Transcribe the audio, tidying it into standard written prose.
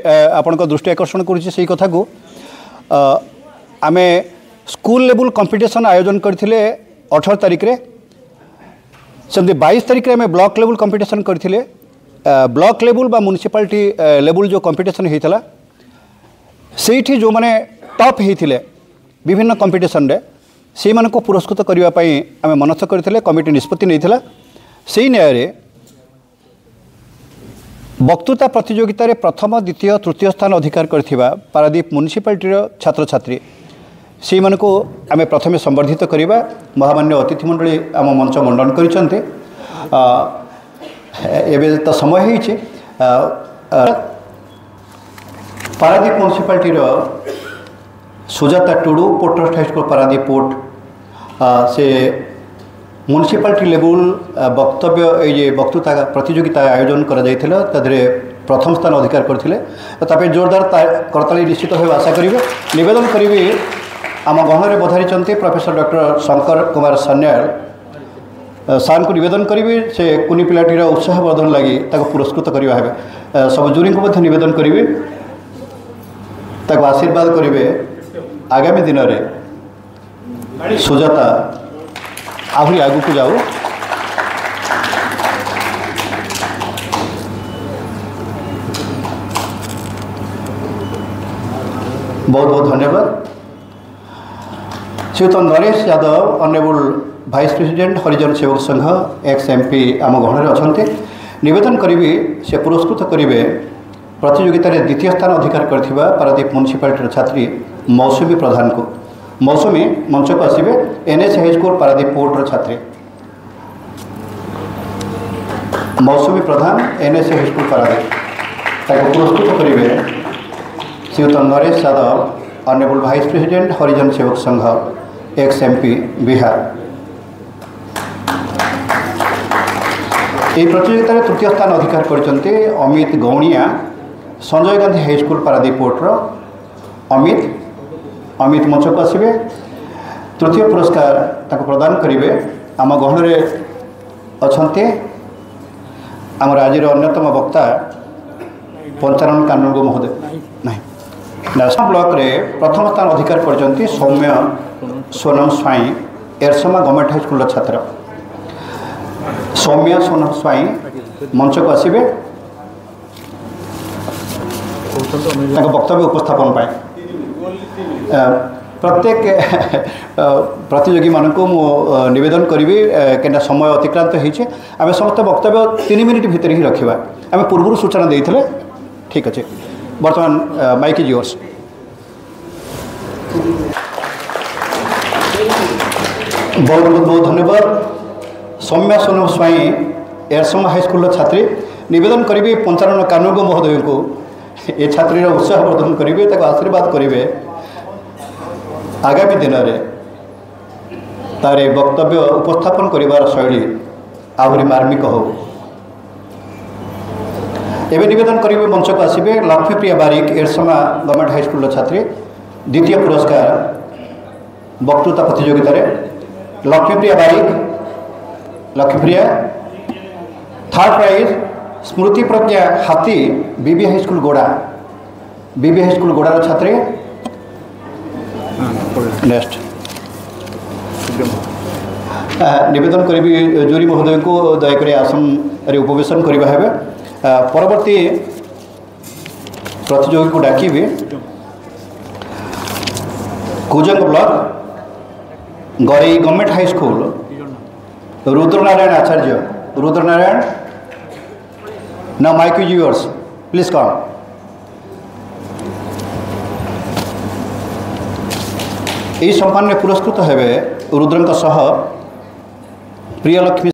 आपण दृष्टि आकर्षण करुँचे कथा को आम स्कूल लेवल कंपटीशन आयोजन करथिले 18 तारिख रे सेमती 22 तारिख रे आम ब्लॉक लेवल कंपटीशन करथिले ब्लॉक लेवल बा म्युनिसिपालिटी लेवल जो कंपटीशन होता से जो मैंने टॉप होते विभिन्न कंपटीशन रे से मानको पुरस्कृत करने आम मनस्थ करथिले कमिटी निष्पत्ति नहीं से न्याय वक्तृता प्रतियोगिता रे प्रथम द्वितीय तृतीय स्थान अधिकार करथिबा पारादीप म्युनिसिपालिटी छात्र छात्री से मानको आम प्रथमे संबर्धित करवा महामान्य अतिथि मंडली आम मंच मंडन करिसंते एबे तो समय होइछे Paradip municipality Sujata Tudu port trust high school Paradip port से म्युनिसिपालिटी लेवल वक्तव्य ये वक्तृता प्रतियोगिता आयोजन करा जायथिला तदरे प्रथम स्थान अधिकार करथिले तापे जोरदार करताली निश्चित भाव आशा करिवे निवेदन करिवे आम गहन बधाई प्रोफेसर डॉक्टर शंकर कुमार सान्याल सार को निवेदन करिवे से कुनी पिलाटीर उत्साह वर्धन लगी पुरस्कृत करवा है सब जूरी को निवेदन करिवे आशीर्वाद करिवे आगामी दिन में सुजाता आहरी आगु को जाऊ बहुत बहुत धन्यवाद। Shriyut Naresh Yadav honourable vice president Harijan Sevak Sangh x MP आम गहन अच्छा निवेदन करी से पुरस्कृत करेंगे प्रतियोगिता रे द्वितीय स्थान अधिकार करथिबा पारादीप म्युनिसिपालिटी छात्री मौसुमी प्रधान को मौसुमी मंच को आसवे एनएस हाईस्कूल पारादीप पोर्टर छात्री मौसुमी प्रधान एनएस हाईस्कूल पारादीप पुरस्कृत करेंगे Shriyut Naresh Yadav honourable vice president Harijan Sevak Sangh x MP Bihar. ये प्रतियोगिता तृतीय स्थान अधिकार करते अमित गौणिया संजय गांधी हाईस्कूल पारादीप पोर्टर अमित मंच को आसवे तृतीय पुरस्कार प्रदान करेंगे आम गहन अच्छा आमर आज अन्यतम वक्ता पंचानन कानूनगो महोदय नहीं नेशनल ब्लॉक रे प्रथम स्थान अधिकार करते सौम्य सोनम स्वाई एरसमा गवर्नमेंट हाईस्कूल छात्र सौम्य सोनम स्वाई मंच को आसवे वक्तव्य उपस्थापन पाए प्रत्येक प्रतियोगी मानक निवेदन करी क्या समय अतिक्रांत होती आम समस्त वक्तव्य 3 मिनिट भितर ही रखा आम पूर्व सूचना देते ठीक अच्छे बर्तमान माइक इज योर्स। बहुत बहुत धन्यवाद। सौम्या सोनम स्वाई एरसमा हाईस्कूल छात्री निवेदन करी पंचानन कानूनगो महोदय को ये छात्री उत्साह वर्धन करेंगे आशीर्वाद करेंगे आगामी दिन में तारे वक्तव्य उपस्थापन करिवार शैली आहरी मार्मिक हो। एवं निवेदन करेंगे मंच को आसवे लक्ष्मीप्रिया बारिक एरसमा गवर्नमेंट हाईस्कूल छात्री द्वितीय पुरस्कार वक्तृता प्रतियोगिता लक्ष्मीप्रिया बारिक लक्ष्मीप्रिया थर्ड प्राइज स्मृति प्रज्ञा हाथी बीबी हाईस्कूल गोड़ा छात्री नेक्स्ट निवेदन करी जूरी महोदय को दयाकोरी आसन उपवेशन करवा है परवर्ती प्रतियोगी को डाकिबे कुजंग ब्लॉक गरई government high school Rudranarayan Acharya Rudranarayan Now mic is yours. Please come. यह सम्मान पुरस्कृत हेबे रुद्रंक सह प्रियलक्ष्मी